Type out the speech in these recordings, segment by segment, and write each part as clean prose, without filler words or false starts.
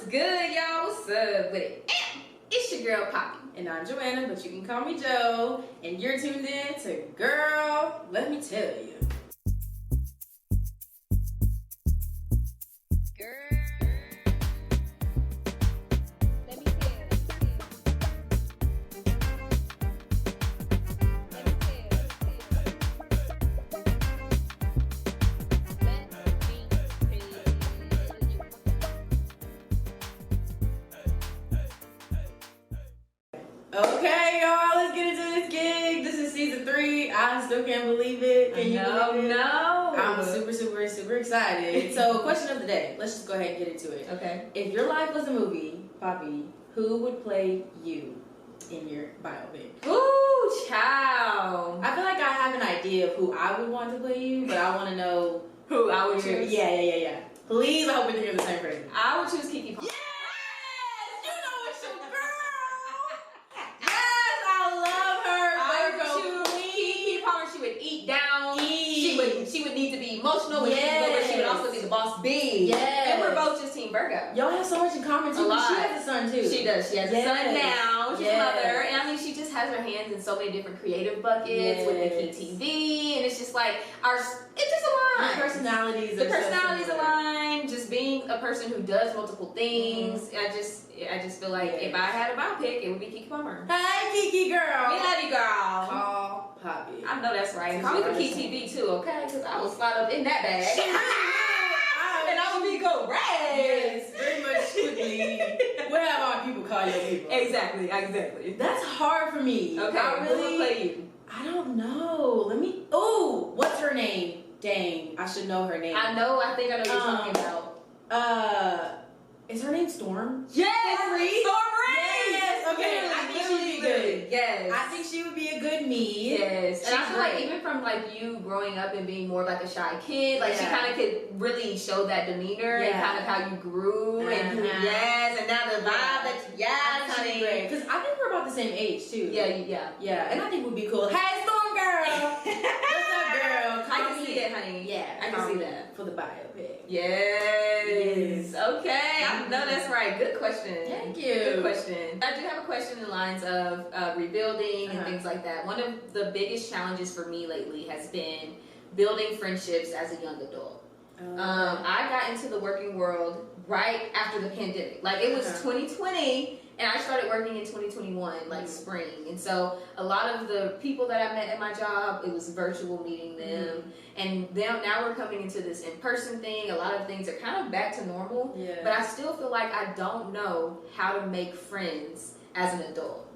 good, y'all? What's up with it? It's your girl Poppy. And I'm Joanna, but you can call me Joe. And you're tuned in to Girl, Let Me Tell You. Okay, y'all, let's get into this gig. This is season 3. I still can't believe it. Can you believe it? No. I'm super excited. So, question of the day. Let's just go ahead and get into it. Okay. If your life was a movie, Poppy, who would play you in your biopic? Ooh, child. I feel like I have an idea of who I would want to play you, but I want to know Who I would choose? Yeah. Please, I hope you're the same person. I would choose Kiki Palmer. She would need to be emotional, but she would also be the boss bee. Yes. And we're both just Team Virgo. Y'all have so much in common too. She has a son too. She does. She has a son now. She's a mother. And I mean, she just has her hands in so many different creative buckets with the Key TV. And it's just like, it just aligns. The personalities align. Just being a person who does multiple things. I just feel like if I had a biopic, it would be Kiki Palmer. Hey, Kiki girl. We love you, girl. Call Poppy. I know that's right. Call me for Key TV too, okay? Because I will slide up in that bag. And I would be great. Yes, very much quickly. We'll have our people call your people. Exactly. That's hard for me. Okay, who will play you? I don't know. What's her name? Dang, I should know her name. I think I know what you're talking about. Is her name Storm? Yes! Storm Reid? Yes! Okay, I think she would be good. Yes. I think she would be a good me. Yes. And I feel like even from like you growing up and being more like a shy kid, like she kind of could really show that demeanor and kind of how you grew and and now the vibe that honey. Because I think we're about the same age too. Yeah. And I think we'd be cool. Hey, Storm girl. What's up, girl? I can see it, honey. Yeah, I can see that for the biopic. Yes. Okay. I know that's right. Good question. Thank you. Good question. I do have a question in the lines of rebuilding and things like that. One of the biggest challenges for me lately has been building friendships as a young adult. I got into the working world right after the pandemic. Like it was 2020 and I started working in 2021, like spring. And so a lot of the people that I met at my job, it was virtual meeting them. And now we're coming into this in-person thing. A lot of things are kind of back to normal. Yeah. But I still feel like I don't know how to make friends as an adult.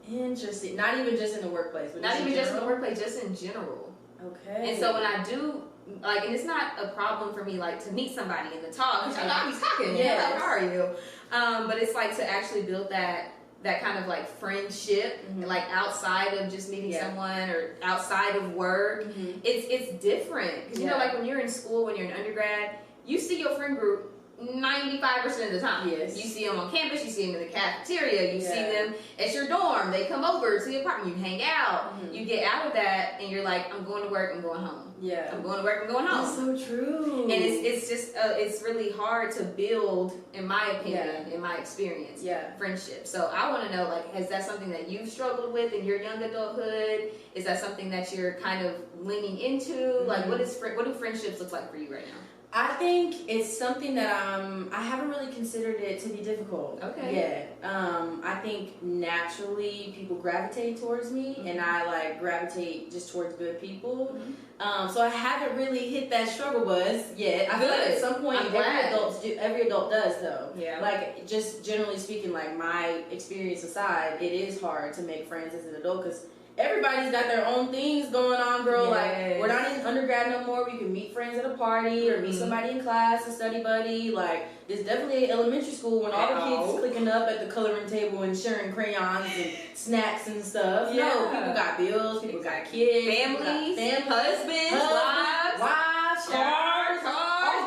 Interesting. Not even just in the workplace. But not even just in the workplace, just in general. Okay. And so when I do, like, and it's not a problem for me, like, to meet somebody and to talk. Because I'm always talking. Yeah. How are you? But it's like to actually build that kind of like friendship, like outside of just meeting someone or outside of work. It's different. Because, you know, like when you're in school, when you're an undergrad, you see your friend group 95% of the time. Yes. You see them on campus, you see them in the cafeteria, you see them at your dorm, they come over to the apartment, you hang out, you get out of that and you're like, I'm going to work, I'm going home. Yeah. I'm going to work, I'm going home. That's so true. And it's just, it's really hard to build, in my opinion, in my experience, friendship. So I want to know, like, is that something that you've struggled with in your young adulthood? Is that something that you're kind of leaning into? Like, what do friendships look like for you right now? I think it's something that I haven't really considered it to be difficult. Okay. Yeah. I think naturally people gravitate towards me, and I like gravitate just towards good people. So I haven't really hit that struggle buzz yet. I feel like at some point every adult does though. Yeah. Like just generally speaking, like my experience aside, it is hard to make friends as an adult because everybody's got their own things going on, girl. Like, we're not in undergrad no more. We can meet friends at a party or meet somebody in class, a study buddy. Like, there's definitely elementary school when all the kids clicking up at the coloring table and sharing crayons and snacks and stuff. Yeah. No, people got bills, people got kids, families, husbands, wives, cars,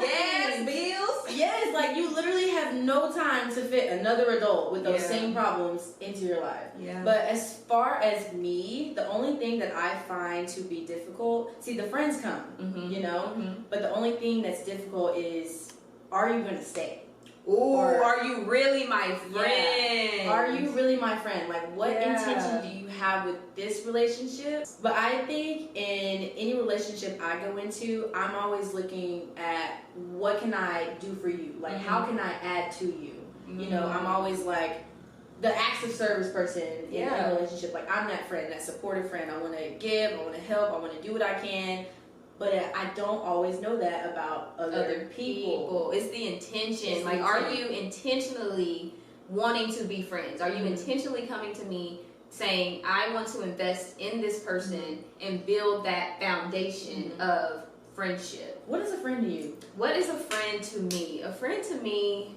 gas, bills. Yes, like you literally have no time to fit another adult with those same problems into your life. Yeah. But as far as me, the only thing that I find to be difficult, see the friends come, you know, but the only thing that's difficult is, are you going to stay? Ooh, are you really my friend? Yeah. Are you really my friend? Like, what intention do you have with this relationship? But I think in any relationship I go into, I'm always looking at what can I do for you? Like, how can I add to you? You know, I'm always like the acts of service person in a relationship. Like, I'm that friend, that supportive friend. I want to give, I want to help, I want to do what I can. But I don't always know that about other people. It's the intention. Like, are you intentionally wanting to be friends? Are you intentionally coming to me saying, I want to invest in this person and build that foundation of friendship? What is a friend to you? What is a friend to me? A friend to me,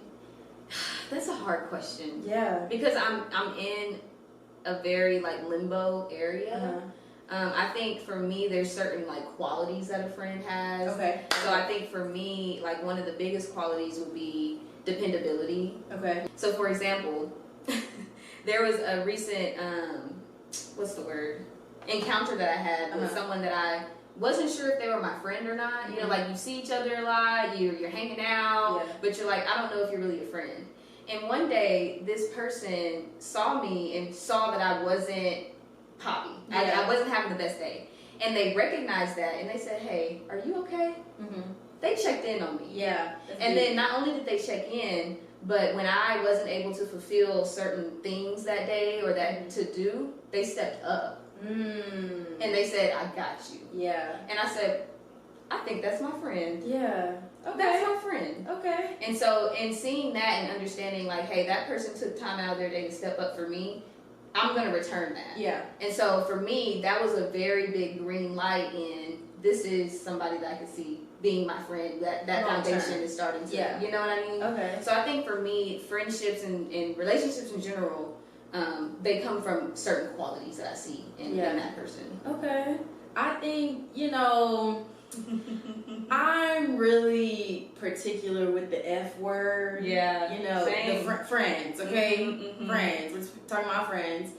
that's a hard question. Yeah. Because I'm in a very, like, limbo area. I think for me, there's certain like qualities that a friend has. Okay. So I think for me, like one of the biggest qualities would be dependability. Okay. So for example, there was a recent, encounter that I had with someone that I wasn't sure if they were my friend or not. You know, like you see each other a lot, you're hanging out, but you're like, I don't know if you're really a friend. And one day, this person saw me and saw that I wasn't poppy. I wasn't having the best day. And they recognized that and they said, hey, are you okay? They checked in on me. Yeah. And then not only did they check in, but when I wasn't able to fulfill certain things that day or that to do, they stepped up. And they said, I got you. Yeah. And I said, I think that's my friend. Yeah. Okay. That's my friend. Okay. And so in seeing that and understanding like, hey, that person took time out of their day to step up for me, I'm going to return that. Yeah. And so for me, that was a very big green light in this is somebody that I could see being my friend. That foundation is starting to, you know what I mean? Okay. So I think for me, friendships and relationships in general, they come from certain qualities that I see in that person. Okay. I think, you know, I'm really particular with the F word. Yeah. You know, same. the friends, okay? Friends. We're talking about friends.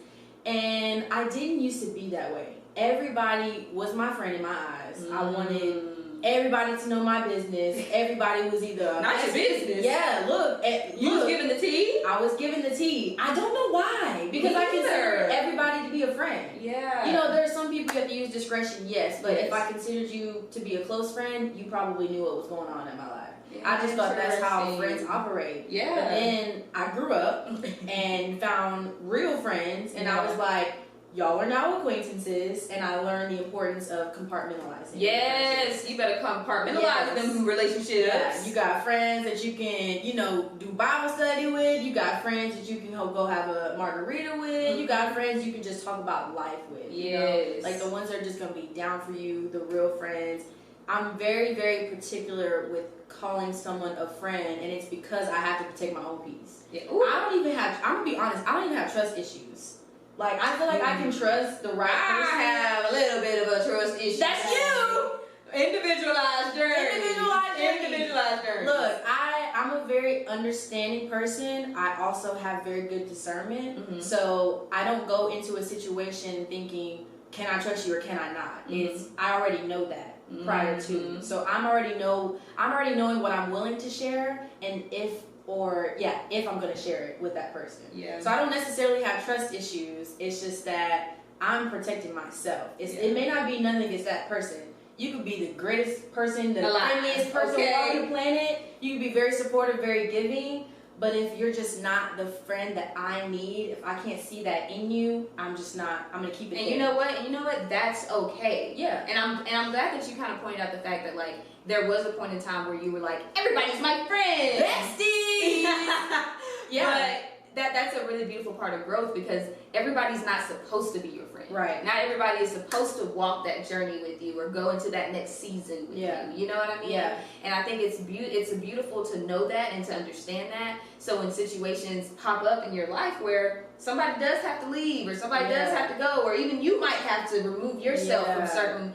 And I didn't used to be that way. Everybody was my friend in my eyes. I wanted everybody to know my business. Everybody was either... Not your business. Yeah, look. You was giving the tea? I was giving the tea. I don't know why. Because I consider everybody to be a friend. Yeah. You know, there are some people you have to use discretion, yes. But if I considered you to be a close friend, you probably knew what was going on in my life. I just thought that's how friends operate. Yeah. But then I grew up and found real friends. And I was like... Y'all are now acquaintances, and I learned the importance of compartmentalizing. Yes, you better compartmentalize them relationships. Yeah, you got friends that you can, you know, do Bible study with. You got friends that you can go have a margarita with. You got friends you can just talk about life with. Yes. You know? Like the ones that are just going to be down for you, the real friends. I'm very, very particular with calling someone a friend, and it's because I have to protect my own peace. Yeah. I'm going to be honest, I don't even have trust issues. Like, I feel like I can trust the right person. I have a little bit of a trust issue. That's you! Individualized journey. Individualized journey. Look, I'm a very understanding person. I also have very good discernment. So, I don't go into a situation thinking, can I trust you or can I not? I already know that prior to. So, I'm already knowing what I'm willing to share and if I'm going to share it with that person. Yeah. So I don't necessarily have trust issues. It's just that I'm protecting myself. It may not be nothing against that person. You could be the greatest person, the friendliest person on the planet. You could be very supportive, very giving. But if you're just not the friend that I need, if I can't see that in you, I'm just not. I'm gonna keep it. And you know what? That's okay. Yeah. And I'm glad that you kind of pointed out the fact that like there was a point in time where you were like, everybody's my friend, bestie. Yeah. But that's a really beautiful part of growth because everybody's not supposed to be your friend. Right. Not everybody is supposed to walk that journey with you or go into that next season with you. You know what I mean? Yeah. And I think it's beautiful to know that and to understand that. So when situations pop up in your life where somebody does have to leave or somebody does have to go or even you might have to remove yourself from certain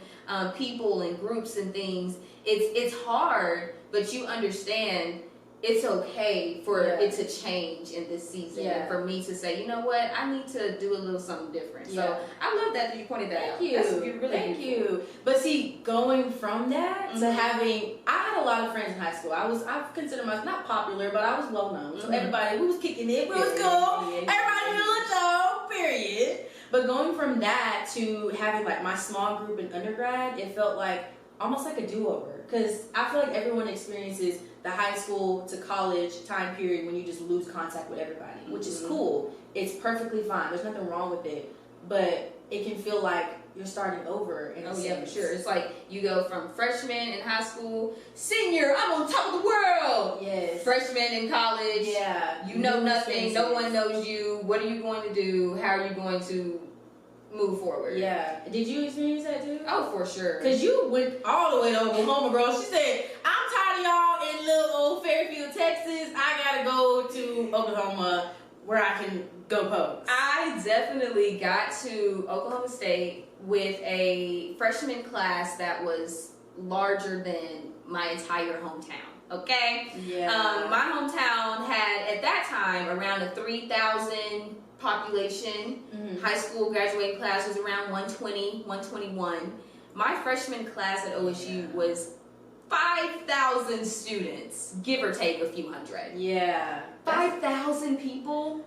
people and groups and things, it's hard, but you understand it's okay for it to change in this season, and for me to say, you know what, I need to do a little something different. So I love that you pointed that out. Thank you. But see, going from that to having, I had a lot of friends in high school. I consider myself not popular, but I was well known. So everybody, we was kicking it, we was cool. Everybody knew it though, period. But going from that to having like my small group in undergrad, it felt like almost like a do-over. Because I feel like everyone experiences the high school to college time period when you just lose contact with everybody, which is cool. It's perfectly fine. There's nothing wrong with it. But it can feel like you're starting over. In a sense. For sure. It's like you go from freshman in high school, senior, I'm on top of the world. Yes. Freshman in college. Yeah. You know nothing. No one knows you. What are you going to do? How are you going to move forward? Yeah. Did you experience that too? Oh, for sure. Because you went all the way to Oklahoma, girl. She said, I'm tired of y'all in little old Fairfield, Texas. I gotta go to Oklahoma where I can go pose. I definitely got to Oklahoma State with a freshman class that was larger than my entire hometown. Okay? Yeah. My hometown had, at that time, around a 3,000 population. High school graduating class was around 120, 121. My freshman class at OSU was 5,000 students, give or take a few hundred. Yeah. 5,000 people.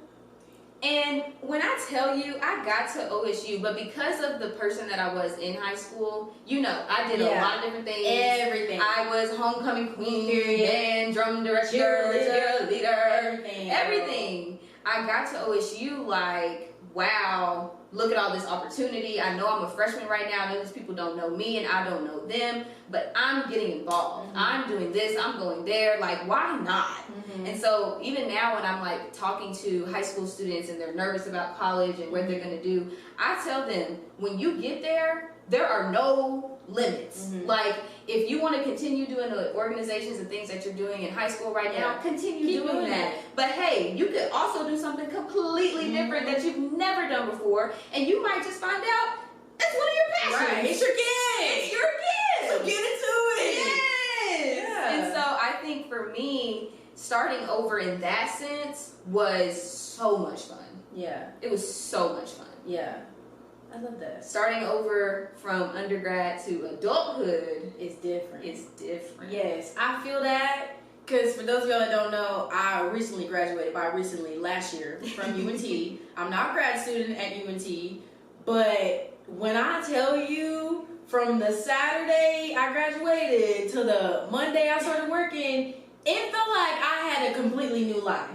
And when I tell you, I got to OSU, but because of the person that I was in high school, you know, I did a lot of different things. Everything. I was homecoming queen, band, drum director, cheerleader, everything. I got to OSU like, wow, look at all this opportunity. I know I'm a freshman right now. Those people don't know me and I don't know them, but I'm getting involved. I'm doing this, I'm going there. Like, why not? And so even now when I'm like talking to high school students and they're nervous about college and what they're going to do, I tell them, when you get there, there are no limits. Like, if you want to continue doing the organizations and things that you're doing in high school right now, continue doing that. But hey, you could also do something completely different that you've never done before, and you might just find out it's one of your passions. Right. It's your gift. It's your gift. So get into it. Yes. Yeah. And so I think for me, starting over in that sense was so much fun. Yeah. It was so much fun. Yeah. I love that. Starting over from undergrad to adulthood is different. It's different. Yes, I feel that. Because for those of y'all that don't know, I recently graduated, last year from UNT. I'm not a grad student at UNT, but when I tell you, from the Saturday I graduated to the Monday I started working, it felt like I had a completely new life.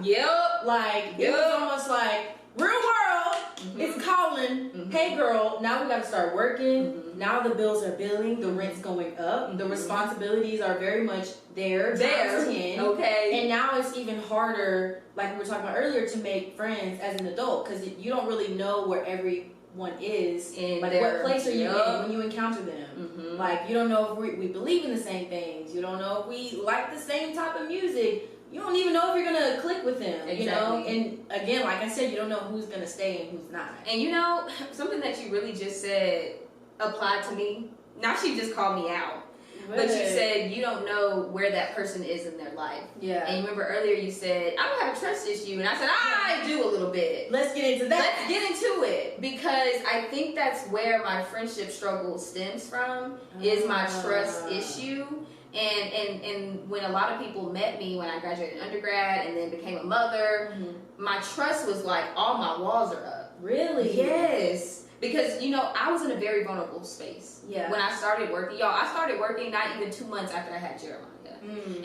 Like, it was almost like, real world, it's calling, hey girl, now we got to start working. Now the bills are billing, the rent's going up, the responsibilities are very much there. Okay. And now it's even harder, like we were talking about earlier, to make friends as an adult, because you don't really know where everyone is. Like, what place are you in when you encounter them? Like, you don't know if we believe in the same things. You don't know if we like the same type of music. You don't even know if you're going to click with them, you know? And again, like I said, you don't know who's going to stay and who's not. And you know, something that you really just said applied to me. Now she just called me out. But you said you don't know where that person is in their life. Yeah. And you remember earlier you said, I don't have a trust issue. And I said, I do a little bit. Let's get into that. Let's get into it. Because I think that's where my friendship struggle stems from, is my trust issue. And when a lot of people met me when I graduated undergrad and then became a mother, my trust was like, all my walls are up. Really? Yes. Because, you know, I was in a very vulnerable space. Yeah. When I started working. Y'all, I started working not even 2 months after I had Jeremiah.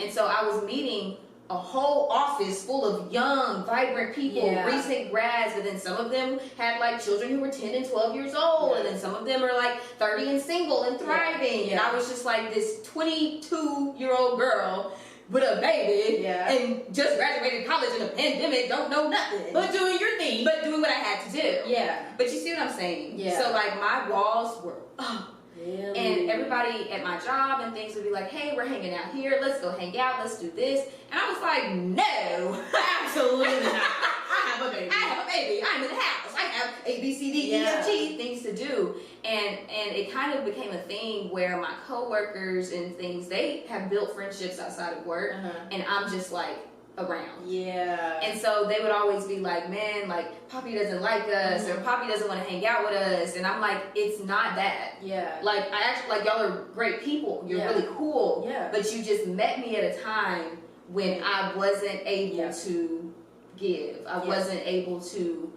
And so I was meeting a whole office full of young, vibrant people, recent grads, and then some of them had like children who were 10 and 12 years old, and then some of them are like 30 and single and thriving. And I was just like this 22-year-old girl with a baby and just graduated college in a pandemic, don't know nothing. But doing your thing. But doing what I had to do. Yeah. But you see what I'm saying? Yeah. So like my walls were up. Really? And everybody at my job and things would be like, hey, we're hanging out here. Let's go hang out. Let's do this. And I was like, no. Absolutely not. I have a baby. I'm in the house. I have A, B, C, D, E, F, G things to do. And it it kind of became a thing where my coworkers and things, they have built friendships outside of work, and I'm just like around. Yeah. And so they would always be like, man, like Poppy doesn't like us, or Poppy doesn't want to hang out with us, and I'm like, it's not that. Yeah. Like, I actually, like, y'all are great people. You're really cool. Yeah. But you just met me at a time when I wasn't able to give. I wasn't able to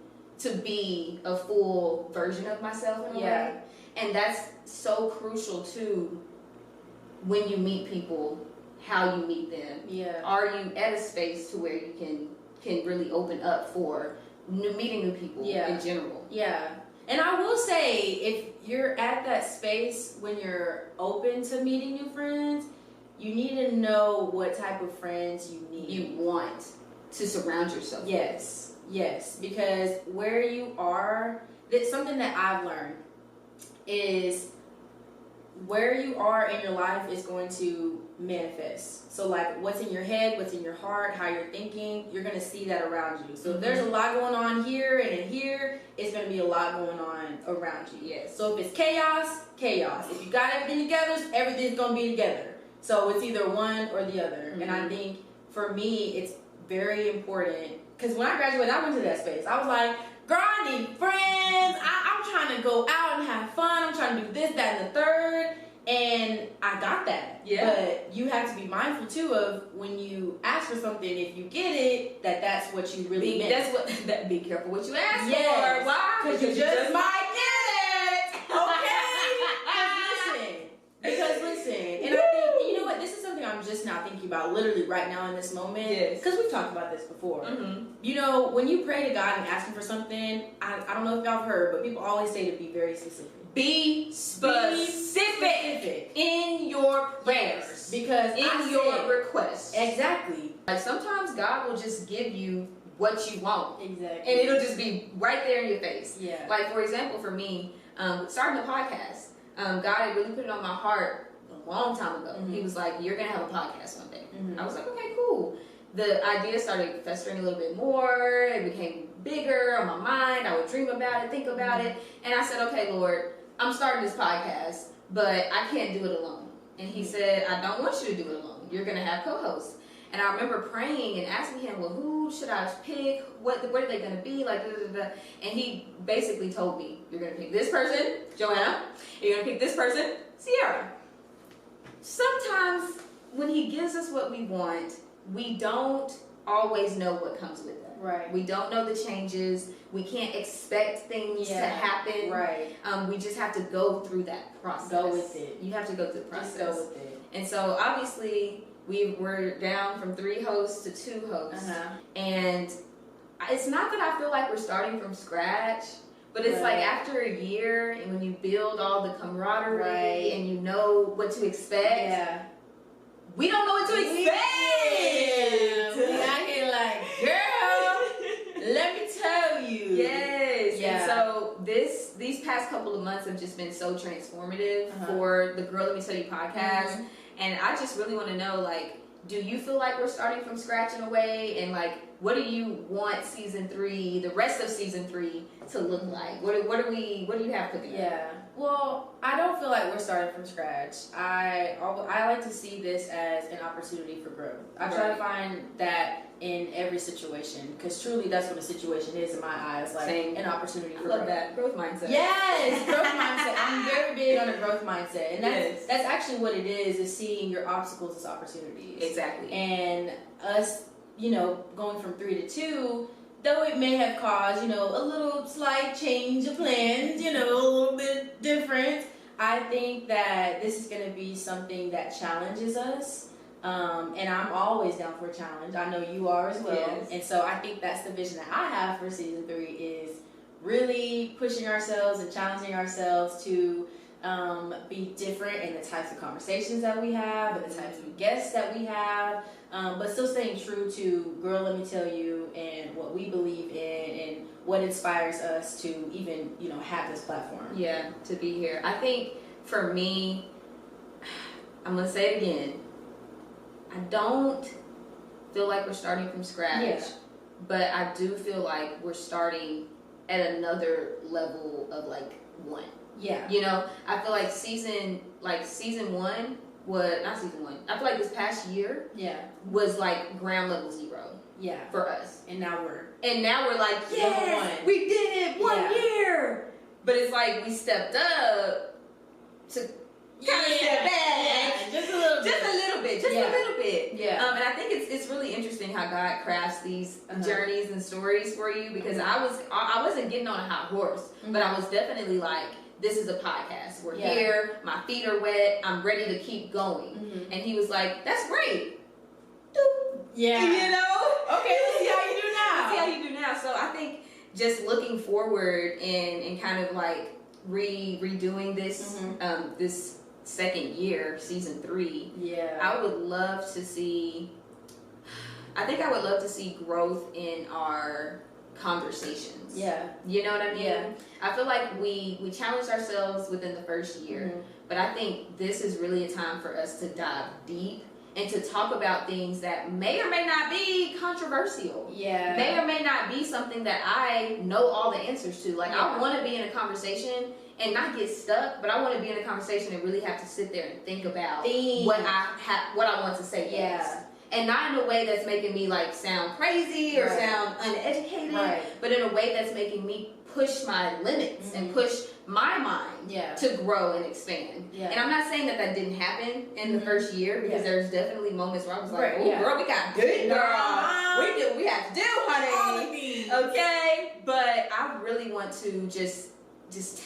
be a full version of myself in a way. And that's so crucial too when you meet people, how you meet them. Yeah. Are you at a space to where you can really open up for meeting new people in general? Yeah. And I will say, if you're at that space when you're open to meeting new friends, you need to know what type of friends you need. You want to surround yourself with. Yes. Because where you are, that's something that I've learned is where you are in your life is going to manifest. So like what's in your head, what's in your heart, how you're thinking, you're going to see that around you. So if there's a lot going on here and in here, it's going to be a lot going on around you. Yes. So if it's chaos. If you got everything together, everything's going to be together. So it's either one or the other. And I think for me, it's very important because when I graduated, I went to that space. I was like, girl, I need friends. I'm trying to go out and have fun. I'm trying to do this, that, and the third. And I got that. Yeah. But you have to be mindful too of when you ask for something, if you get it, that's what you really meant. That's what. Be careful what you ask for. Why? Because you just might get it. Okay. Because listen, and I think, you know what, this is something I'm just now thinking about literally right now in this moment. Yes. Because we've talked about this before. You know, when you pray to God and ask Him for something, I don't know if y'all have heard, but people always say to be very specific. Be specific in your prayers. Yes, because in your requests. Exactly. Like sometimes God will just give you what you want. Exactly. And it'll just be right there in your face. Yeah. Like for example, for me, starting the podcast, God had really put it on my heart a long time ago. He was like, you're going to have a podcast one day. I was like, okay, cool. The idea started festering a little bit more. It became bigger on my mind. I would dream about it, think about it. And I said, okay, Lord, I'm starting this podcast, but I can't do it alone. And He said, I don't want you to do it alone. You're going to have co-hosts. And I remember praying and asking Him, well, who should I pick? What are they going to be? Like, And He basically told me, you're going to pick this person, Joanna. You're going to pick this person, Sierra. Sometimes when He gives us what we want, we don't always know what comes with it. Right. We don't know the changes. We can't expect things to happen. Right. We just have to go through that process. Go with it. You have to go through the process. Just go with it. And so obviously we're down from 3 hosts to 2 hosts. And it's not that I feel like we're starting from scratch, but it's like after a year and when you build all the camaraderie and you know what to expect. We don't know what to expect. We out here like, girl, let me tell you. Yes. And so these past couple of months have just been so transformative for the Girl Let Me Tell You podcast. And I just really want to know, like, do you feel like we're starting from scratch in a way? And like, what do you want season 3, the rest of season 3 to look like? What do you have cooking? Well, I don't feel like we're starting from scratch. I like to see this as an opportunity for growth. I try to find that in every situation, because truly that's what a situation is in my eyes, like an opportunity for growth. I love that growth mindset. Yes, growth mindset. I'm very big on a growth mindset, and that's actually what it is seeing your obstacles as opportunities. Exactly. And us, you know, going from 3 to 2. Though it may have caused, you know, a little slight change of plans, you know, a little bit different, I think that this is going to be something that challenges us. And I'm always down for a challenge. I know you are as well. Yes. And so I think that's the vision that I have for season 3 is really pushing ourselves and challenging ourselves to be different in the types of conversations that we have and the types of guests that we have. But still staying true to Girl, Let Me Tell You and what we believe in and what inspires us to even, you know, have this platform. Yeah, to be here. I think for me, I'm going to say it again. I don't feel like we're starting from scratch, but I do feel like we're starting at another level of like 1. Yeah. You know, I feel like season 1 was not season 1. I feel like this past year was like ground level 0. Yeah. For us. And now we're like, yes, we did it 1 year. But it's like we stepped up to kind of step back. Yeah. Just a little bit. Yeah. And I think it's really interesting how God crafts these journeys and stories for you, because I wasn't getting on a hot horse, but I was definitely like, this is a podcast. We're here. My feet are wet. I'm ready to keep going. And he was like, that's great. Yeah. You know? Okay, let's see how you do now. So I think just looking forward and kind of like redoing this this second year, season 3. Yeah. I would love to see growth in our conversations. Yeah. You know what I mean? Yeah. I feel like we challenged ourselves within the first year, but I think this is really a time for us to dive deep and to talk about things that may or may not be controversial. Yeah. May or may not be something that I know all the answers to. Like, I want to be in a conversation and not get stuck, but I want to be in a conversation and really have to sit there and think about what I want to say next. And not in a way that's making me like sound crazy or sound uneducated, but in a way that's making me push my limits and push my mind to grow and expand. And I'm not saying that didn't happen in the first year, because there's definitely moments where I was like, oh girl, we got good, girl. We did what we have to do, honey. Okay? But I really want to just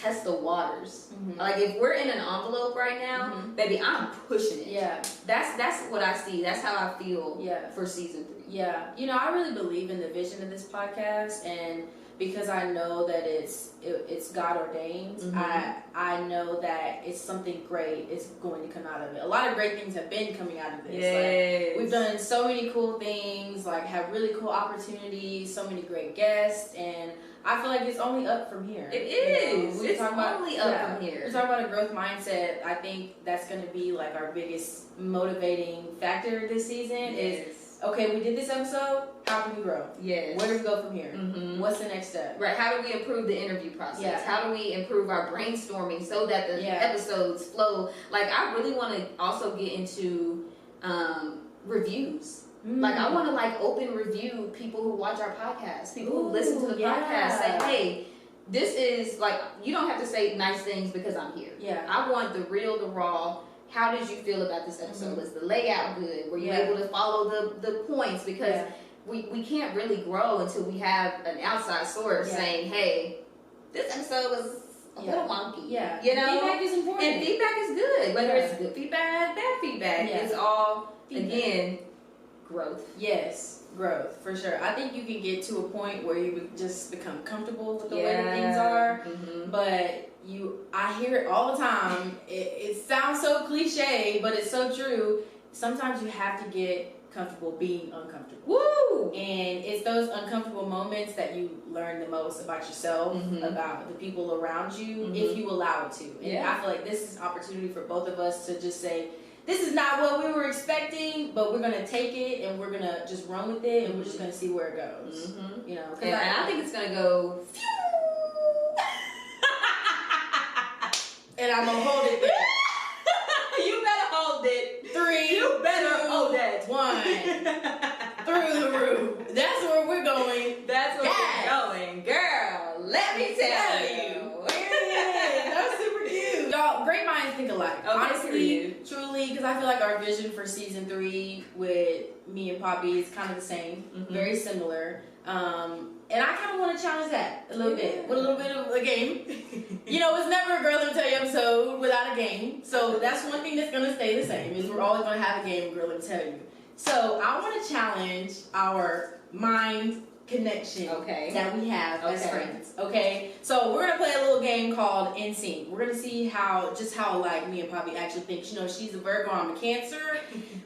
test the waters. Like, if we're in an envelope right now, baby, I'm pushing it. Yeah. That's what I see. That's how I feel for season 3. Yeah. You know, I really believe in the vision of this podcast, and because I know that it's God ordained, I know that it's something great is going to come out of it. A lot of great things have been coming out of this. Yes. Like, we've done so many cool things, like have really cool opportunities, so many great guests, and I feel like it's only up from here. It is. You know, it's only up from here. We're talking about a growth mindset. I think that's going to be like our biggest motivating factor this season is, okay, we did this episode, how can we grow? Yes. Where do we go from here? What's the next step? Right. How do we improve the interview process? Yeah. How do we improve our brainstorming so that the episodes flow? Like, I really want to also get into reviews. Like, I want to like open review people who watch our podcast, people who listen to the podcast, say, hey, this is like, you don't have to say nice things because I'm here. Yeah. I want the real, the raw. How did you feel about this episode? Was the layout good? Were you able to follow the points? Because we can't really grow until we have an outside source saying, hey, this episode was a little wonky. Yeah. You know? Feedback is important. And feedback is good. Whether it's good feedback, bad feedback. It's all, again, growth. Yes, growth, for sure. I think you can get to a point where you would just become comfortable with the way that things are. But I hear it all the time. It sounds so cliche, but it's so true. Sometimes you have to get comfortable being uncomfortable. Woo! And it's those uncomfortable moments that you learn the most about yourself, about the people around you, if you allow it to. And I feel like this is an opportunity for both of us to just say, this is not what we were expecting, but we're going to take it and we're going to just run with it, and we're just going to see where it goes. You know, and I think it's going to go and I'm going to hold it there. You better hold it. 3, you better 2, hold it. 1. Through the roof. That's where we're going. That's where we're going. Girl, let me tell you. That's super cute. Y'all, great minds think alike. Okay, honestly, truly, because I feel like our vision for season 3 with me and Poppy is kind of the same, very similar. And I kind of want to challenge that a little bit with a little bit of a game. You know, it's never a Girl Let Me Tell You episode without a game. So that's one thing that's going to stay the same, is we're always going to have a game, Girl Let Me Tell You. So I want to challenge our mind connection that we have as friends. Okay, so we're gonna play a little game called In Sync. We're gonna see how like me and Poppy actually think. You know, she's a Virgo, I'm a Cancer.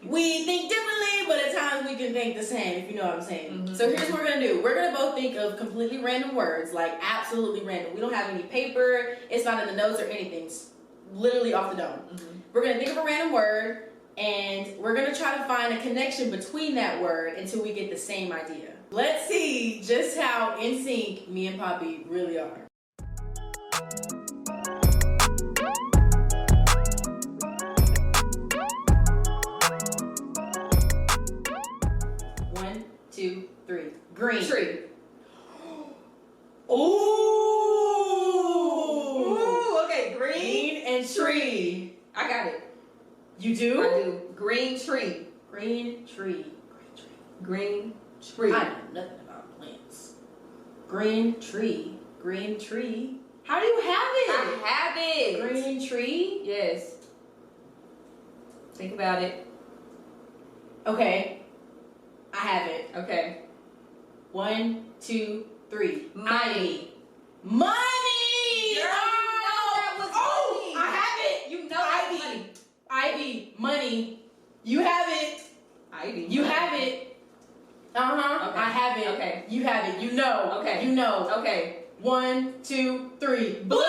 We think differently, but at times we can think the same, if you know what I'm saying. So here's what we're gonna do. We're gonna both think of completely random words, like absolutely random. We don't have any paper. It's not in the notes or anything. It's literally off the dome. We're gonna think of a random word, and we're gonna try to find a connection between that word until we get the same idea. Let's see just how in sync me and Poppy really are. 2, 3. Green. Tree. Ooh. Okay, green and tree. I got it. You do? I do. Green tree. Green tree. Green tree. I know nothing about plants. Green tree. Green tree. How do you have it? I have it. Green tree? Yes. Think about it. Okay. I have it. Okay. 1, 2, 3. Money. Money! Girl, that was money. I have it. You know that's Ivy. money. Ivy. Money. You have it. Ivy. You have it. Uh-huh. Okay. I have it. Okay. You have it. You know. Okay. You know. Okay. 1, 2, 3. Blue!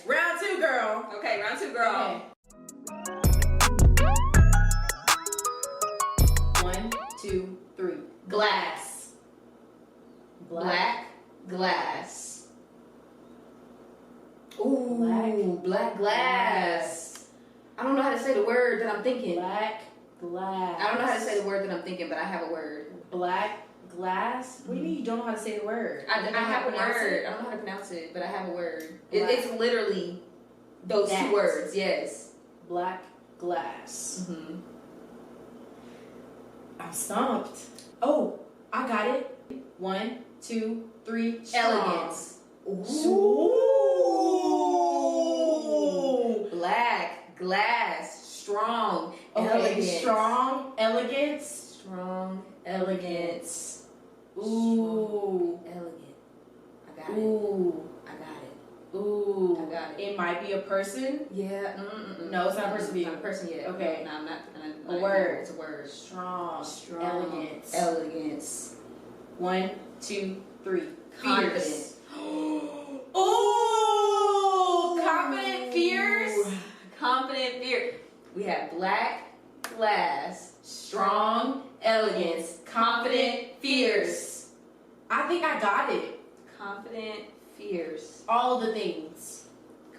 Round two, girl. Okay. 1, 2, 3. Glass. Black glass. Ooh, black glass. I don't know how to say the word that I'm thinking. Black glass. I don't know how to say the word that I'm thinking, but I have a word. Black glass? What do you mean you don't know how to say the word? I have a word. I don't know how to pronounce it, but I have a word. It's literally those That. 2 words. Yes. Black glass. Mm-hmm. I'm stumped. Oh, I got it. 1, 2, 3. Elegance. Ooh. Black glass. Strong. Okay, Elegant. strong, elegance. Strong. Elegance. Ooh. Elegant. I got it. Ooh. I got it. Ooh. I got it. It might be a person. Yeah. No, it's not a person. Not a person yet. Okay. No, I'm not. A word. It's a word. Strong. Strong. Elegance. Elegance. 1, 2, 3. Confident. Fierce. Ooh. Confident, fierce. Confident, fierce. We have black glass, strong, elegance, confident, fierce. I think I got it. Confident, fierce. All of the things.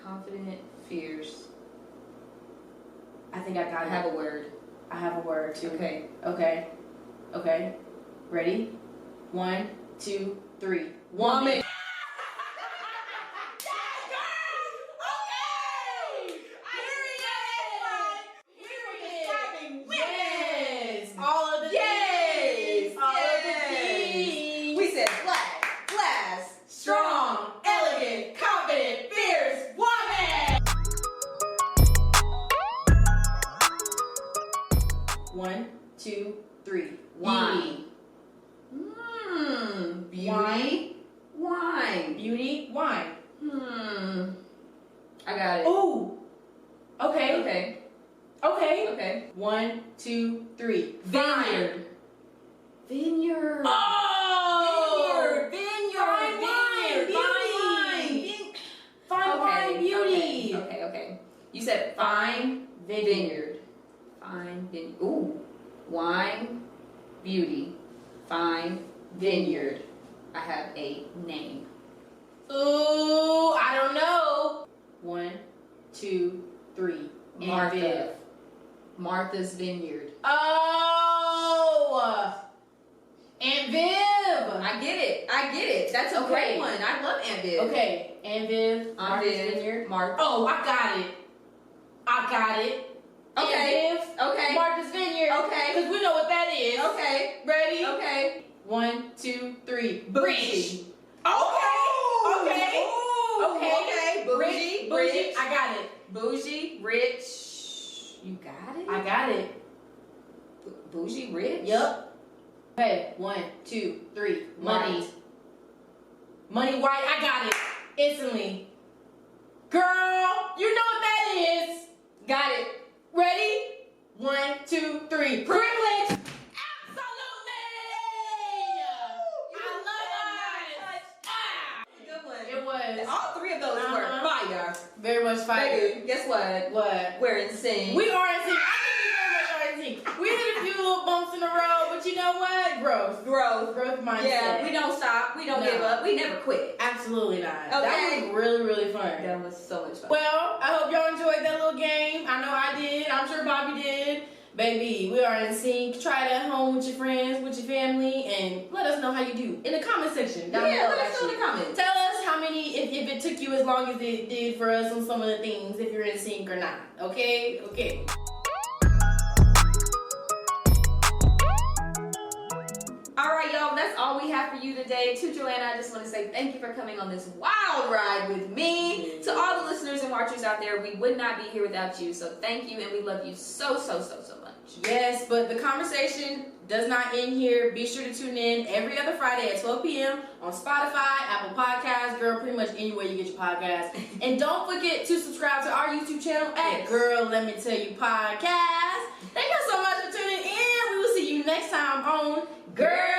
Confident, fierce. I think I got I it. have a word. I have a word too. Okay. Okay. Okay. Ready? 1, 2, 3. Woman. Strong, elegant, confident, fierce woman. 1, 2, 3. Wine. Beauty. Wine. Beauty, wine. I got it. Ooh. Okay. Okay. Okay. Okay. 1, 2, 3. Vineyard. Vineyard. Oh! Vineyard. Fine wine beauty. Okay. You said fine vineyard. Fine vineyard. Ooh. Wine, beauty, fine vineyard. I have a name. Ooh, I don't know. 1, 2, 3. Martha. Martha's Vineyard. Oh! Aunt Viv. I get it. That's a great one. I love Aunt Viv. Okay, Aunt Viv. Martha's Vineyard. Martha. Oh, I got it. Okay. Aunt Viv. Okay. Martha's Vineyard. Okay. Because we know what that is. Okay. Ready? Okay. 1, 2, 3. Bougie. Okay. Bougie. I got it. Bougie, rich. You got it? I got it. Bougie, rich? Yup. Okay, 1, 2, 3. Money. White. Money white. I got it. Instantly. Girl, you know what that is. Got it. Ready? 1, 2, 3. Privilege. Absolutely. I love it. Good one. It was. All 3 of those were fire. Very much fire. Baby, guess what? What? We're in sync. We are in sync. I think we very much but you know what? Growth mindset. Yeah, we don't stop. We don't give up. We never quit. Absolutely not. Okay. That was really, really fun. That was so much fun. Well, I hope y'all enjoyed that little game. I know I did. I'm sure Bobby did. Baby, we are in sync. Try it at home with your friends, with your family, and let us know how you do in the comment section down below. Let us know in the comments. Tell us how many, if it took you as long as it did for us on some of the things, if you're in sync or not. Okay? Okay. All right, y'all, that's all we have for you today. To Joanna, I just want to say thank you for coming on this wild ride with me. To all the listeners and watchers out there, we would not be here without you. So thank you, and we love you so, so, so, so much. Yes, but the conversation does not end here. Be sure to tune in every other Friday at 12 p.m. on Spotify, Apple Podcasts, girl, pretty much anywhere you get your podcasts. And don't forget to subscribe to our YouTube channel at Girl, Let Me Tell You Podcast. Thank you so much for tuning in. We will see you next time on Girl.